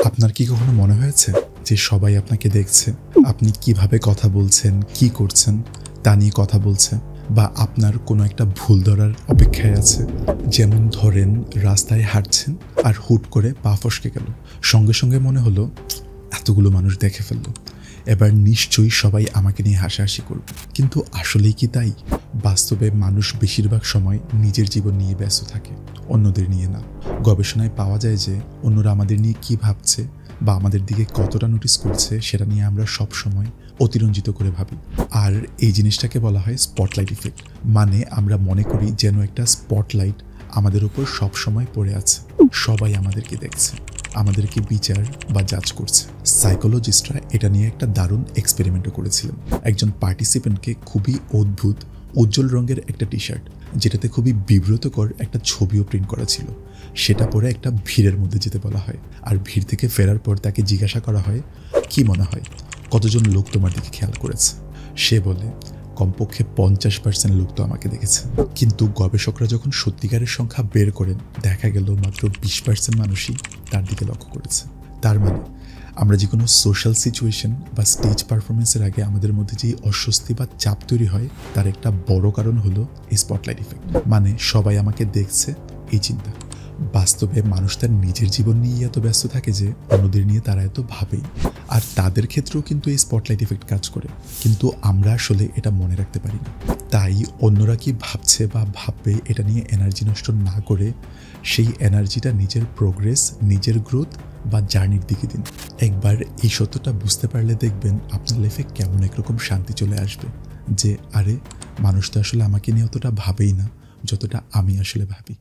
আপনার কি কখনো মনে হয়েছে যে সবাই আপনাকে দেখছে, আপনি কিভাবে কথা বলছেন, কি করছেন তা নিয়ে কথা বলছে, বা আপনার কোনো একটা ভুল ধরার অপেক্ষায় আছে? যেমন ধরেন রাস্তায় হাঁটছেন আর হুট করে পা ফসকে গেল, সঙ্গে সঙ্গে মনে হলো এতগুলো মানুষ দেখে ফেললো, এবার নিশ্চয়ই সবাই আমাকে নিয়ে হাসাহাসি করবে। কিন্তু আসলেই কি তাই? বাস্তবে মানুষ বেশিরভাগ সময় নিজের জীবন নিয়ে ব্যস্ত থাকে, অন্যদের নিয়ে না। গবেষণায় পাওয়া যায় যে অন্যরা আমাদের নিয়ে কি ভাবছে বা আমাদের দিকে কতটা নোটিস করছে সেটা নিয়ে আমরা সব সময় অতিরঞ্জিত করে ভাবি। আর এই জিনিসটাকে বলা হয় স্পটলাইট ইফেক্ট। মানে আমরা মনে করি যেন একটা স্পটলাইট আমাদের উপর সব সময় পড়ে আছে, সবাই আমাদেরকে দেখছে, আমাদেরকে বিচার বা জাজ করছে। সাইকোলজিস্টরা এটা নিয়ে একটা দারুণ এক্সপেরিমেন্টও করেছিলেন। একজন পার্টিসিপেন্টকে খুবই অদ্ভুত উজ্জ্বল রঙের একটা টি শার্ট, যেটাতে খুবই বিব্রতকর একটা ছবিও প্রিন্ট করা ছিল, সেটা পরে একটা ভিড়ের মধ্যে যেতে বলা হয়। আর ভিড় থেকে ফেরার পর তাকে জিজ্ঞাসা করা হয়, কি মনে হয় কতজন লোক তোমার দিকে খেয়াল করেছে? সে বলে, কমপক্ষে 50% লোক তো আমাকে দেখেছে। কিন্তু গবেষকরা যখন সত্যিকারের সংখ্যা বের করেন, দেখা গেল মাত্র 20% মানুষই তার দিকে লক্ষ্য করেছে। তার মানে আমরা যে কোনো সোশ্যাল সিচুয়েশন বা স্টেজ পারফরমেন্সের আগে আমাদের মধ্যে যে অস্বস্তি বা চাপ তৈরি হয়, তার একটা বড় কারণ হলো এই স্পটলাইট ইফেক্ট। মানে সবাই আমাকে দেখছে, এই চিন্তা। বাস্তবে মানুষ তার নিজের জীবন নিয়ে এত ব্যস্ত থাকে যে অন্যদের নিয়ে তারা এত ভাবেই। আর তাদের ক্ষেত্রেও কিন্তু এই স্পটলাইট ইফেক্ট কাজ করে, কিন্তু আমরা আসলে এটা মনে রাখতে পারি না। তাই অন্যরা কি ভাবছে বা ভাববে এটা নিয়ে এনার্জি নষ্ট না করে সেই এনার্জিটা নিজের প্রোগ্রেস, নিজের গ্রোথ বা জার্নির দিকে দিন। একবার এই সত্যটা বুঝতে পারলে দেখবেন আপনার লাইফে কেমন একরকম শান্তি চলে আসবে, যে আরে মানুষ তো আসলে আমাকে নিয়ে অতটা ভাবেই না যতটা আমি আসলে ভাবি।